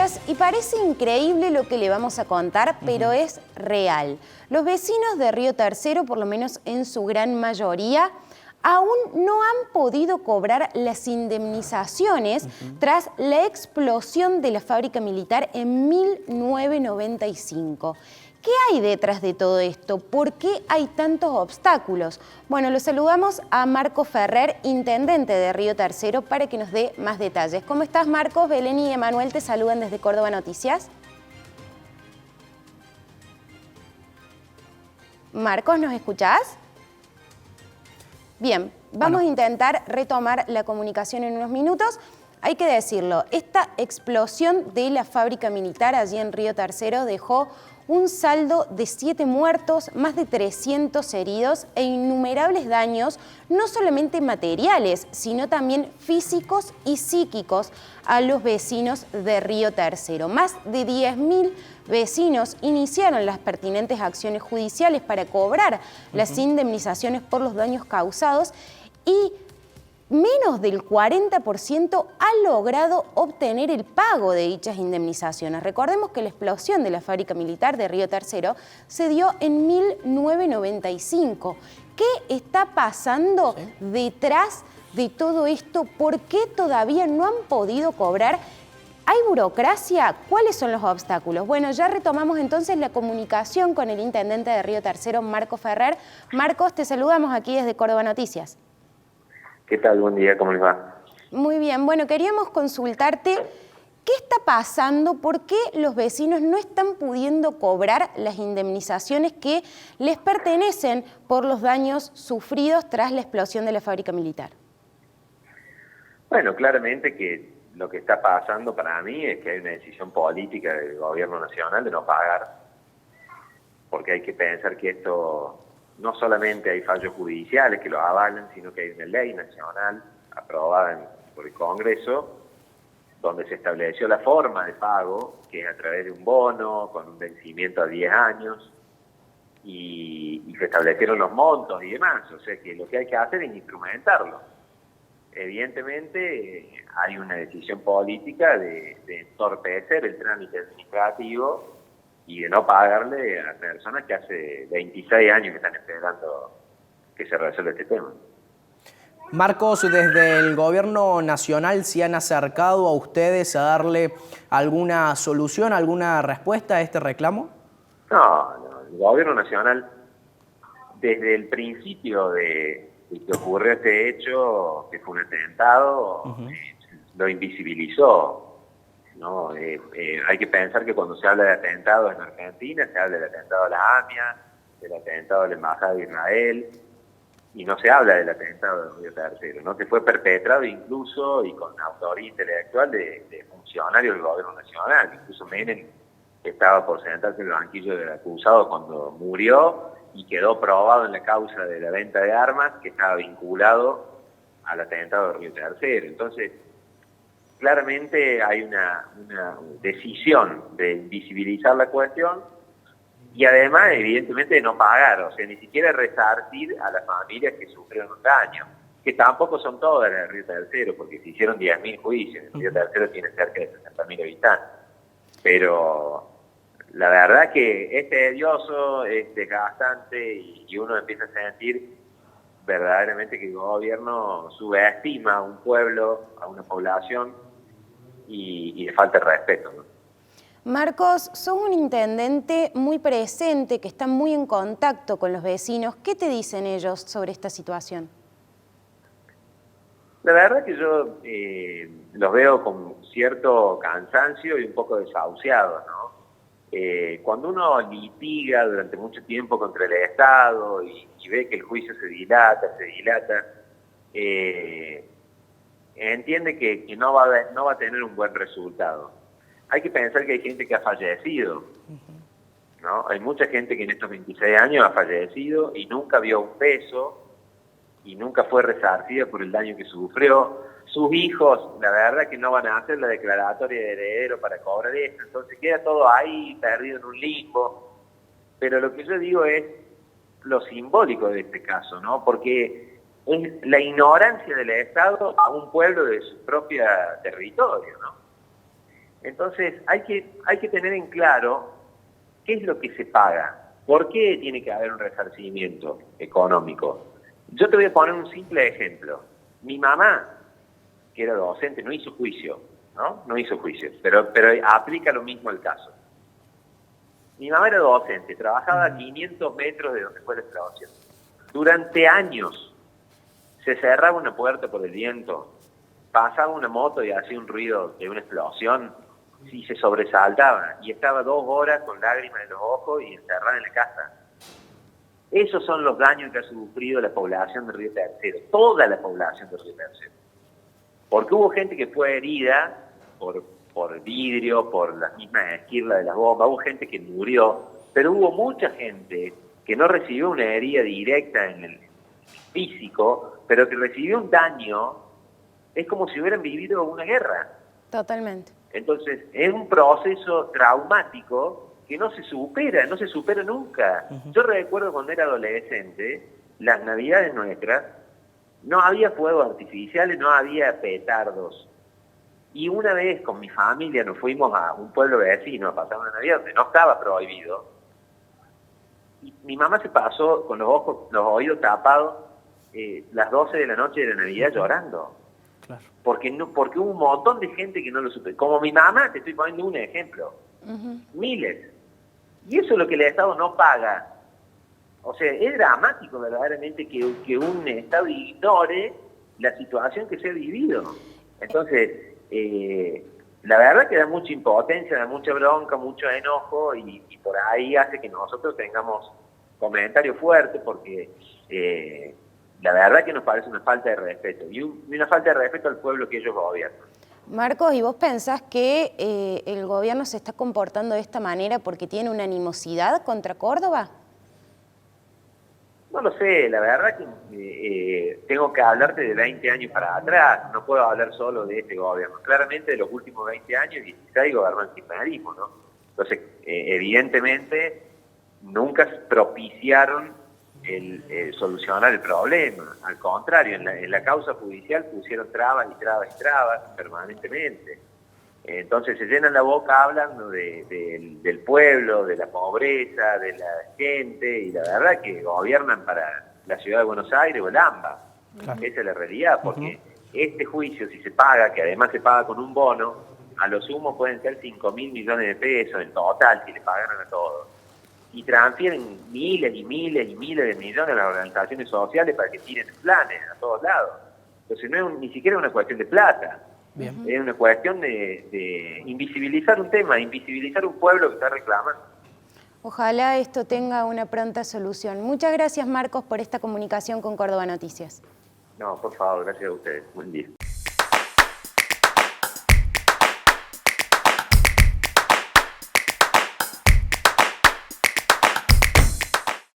Noticias y parece increíble lo que le vamos a contar, pero es real. Los vecinos de Río Tercero, por lo menos en su gran mayoría, aún no han podido cobrar las indemnizaciones tras la explosión de la fábrica militar en 1995. ¿Qué hay detrás de todo esto? ¿Por qué hay tantos obstáculos? Bueno, lo saludamos a Marcos Ferrer, intendente de Río Tercero, para que nos dé más detalles. ¿Cómo estás, Marcos? Belén y Emanuel te saludan desde Córdoba Noticias. Marcos, ¿nos escuchás? Bien, vamos a intentar retomar la comunicación en unos minutos. Hay que decirlo, esta explosión de la fábrica militar allí en Río Tercero dejó un saldo de 7 muertos, más de 300 heridos e innumerables daños, no solamente materiales, sino también físicos y psíquicos a los vecinos de Río Tercero. Más de 10.000 vecinos iniciaron las pertinentes acciones judiciales para cobrar las indemnizaciones por los daños causados y menos del 40% ha logrado obtener el pago de dichas indemnizaciones. Recordemos que la explosión de la fábrica militar de Río Tercero se dio en 1995. ¿Qué está pasando detrás de todo esto? ¿Por qué todavía no han podido cobrar? ¿Hay burocracia? ¿Cuáles son los obstáculos? Bueno, ya retomamos entonces la comunicación con el intendente de Río Tercero, Marcos Ferrer. Marcos, te saludamos aquí desde Córdoba Noticias. ¿Qué tal? Buen día, ¿cómo les va? Muy bien, bueno, queríamos consultarte qué está pasando, por qué los vecinos no están pudiendo cobrar las indemnizaciones que les pertenecen por los daños sufridos tras la explosión de la fábrica militar. Bueno, claramente que lo que está pasando para mí es que hay una decisión política del gobierno nacional de no pagar, porque hay que pensar que esto no solamente hay fallos judiciales que lo avalan, sino que hay una ley nacional aprobada por el Congreso, donde se estableció la forma de pago, que es a través de un bono con un vencimiento a 10 años, y se establecieron los montos y demás. O sea que lo que hay que hacer es instrumentarlo. Evidentemente hay una decisión política de entorpecer el trámite administrativo y de no pagarle a personas que hace 26 años que están esperando que se resuelva este tema. Marcos, desde el gobierno nacional, ¿se han acercado a ustedes a darle alguna solución, alguna respuesta a este reclamo? No, el gobierno nacional, desde el principio de que ocurrió este hecho, que fue un atentado, lo invisibilizó, ¿no? Hay que pensar que cuando se habla de atentados en Argentina, se habla del atentado a la AMIA, del atentado a la Embajada de Israel, y no se habla del atentado de Río Tercero, ¿no? Que fue perpetrado incluso y con autoría intelectual de funcionarios del gobierno nacional. Incluso Menem estaba por sentarse en el banquillo del acusado cuando murió y quedó probado en la causa de la venta de armas que estaba vinculado al atentado de Río Tercero. Entonces, claramente hay una decisión de invisibilizar la cuestión y además, evidentemente, de no pagar, o sea, ni siquiera resarcir a las familias que sufrieron un daño, que tampoco son todas las de Río Tercero, porque se hicieron 10.000 juicios, el Río Tercero tiene cerca de 60.000 habitantes. Pero la verdad que es tedioso, es desgastante y uno empieza a sentir verdaderamente que el gobierno subestima a un pueblo, a una población y le falta el respeto, ¿no? Marcos, sos un intendente muy presente, que está muy en contacto con los vecinos. ¿Qué te dicen ellos sobre esta situación? La verdad que yo los veo con cierto cansancio y un poco desahuciados, ¿no? Cuando uno litiga durante mucho tiempo contra el Estado y ve que el juicio se dilata, entiende que no va a tener un buen resultado. Hay que pensar que hay gente que ha fallecido, ¿no? Hay mucha gente que en estos 26 años ha fallecido y nunca vio un peso y nunca fue resarcida por el daño que sufrió. Sus hijos, la verdad que no van a hacer la declaratoria de heredero para cobrar esto, entonces queda todo ahí perdido en un limbo. Pero lo que yo digo es lo simbólico de este caso, ¿no? Porque es la ignorancia del Estado a un pueblo de su propio territorio, ¿no? Entonces hay que tener en claro qué es lo que se paga, por qué tiene que haber un resarcimiento económico. Yo te voy a poner un simple ejemplo. Mi mamá, que era docente, no hizo juicio, ¿no? No hizo juicio, pero aplica lo mismo al caso. Mi mamá era docente, trabajaba a 500 metros de donde fue la explotación. Durante años se cerraba una puerta por el viento, pasaba una moto y hacía un ruido de una explosión, y se sobresaltaba, y estaba 2 horas con lágrimas en los ojos y encerrada en la casa. Esos son los daños que ha sufrido la población de Río Tercero, toda la población de Río Tercero. Porque hubo gente que fue herida por vidrio, por las mismas esquirlas de las bombas, hubo gente que murió, pero hubo mucha gente que no recibió una herida directa en el físico, pero que recibió un daño, es como si hubieran vivido una guerra. Totalmente. Entonces, es un proceso traumático que no se supera nunca. Yo recuerdo cuando era adolescente, las navidades nuestras, no había fuegos artificiales, no había petardos. Y una vez con mi familia nos fuimos a un pueblo vecino a pasar una Navidad donde no estaba prohibido. Y mi mamá se pasó con los oídos tapados las 12 de la noche de la Navidad llorando. Claro. Porque hubo un montón de gente que no lo supe. Como mi mamá, te estoy poniendo un ejemplo. Miles. Y eso es lo que el Estado no paga. O sea, es dramático verdaderamente que un Estado ignore la situación que se ha vivido. Entonces, la verdad que da mucha impotencia, da mucha bronca, mucho enojo y por ahí hace que nosotros tengamos comentarios fuertes porque la verdad que nos parece una falta de respeto y una falta de respeto al pueblo que ellos gobiernan. Marcos, ¿y vos pensás que el gobierno se está comportando de esta manera porque tiene una animosidad contra Córdoba? No lo sé, la verdad que tengo que hablarte de 20 años para atrás, no puedo hablar solo de este gobierno. Claramente de los últimos 20 años, 16 gobernó el kirchnerismo, ¿no? Entonces, evidentemente, nunca propiciaron el solucionar el problema. Al contrario, en la causa judicial pusieron trabas y trabas y trabas permanentemente. Entonces se llenan la boca hablando del pueblo, de la pobreza, de la gente, y la verdad que gobiernan para la ciudad de Buenos Aires o el AMBA. Claro. Esa es la realidad, porque este juicio, si se paga, que además se paga con un bono, a lo sumo pueden ser 5.000 millones de pesos en total, si le pagaran a todos. Y transfieren miles y miles y miles de millones a las organizaciones sociales para que tiren planes a todos lados. Entonces no es ni siquiera una cuestión de plata. Bien. Es una cuestión de invisibilizar un tema, invisibilizar un pueblo que está reclamando. Ojalá esto tenga una pronta solución. Muchas gracias, Marcos, por esta comunicación con Córdoba Noticias. No, por favor, gracias a ustedes. Buen día.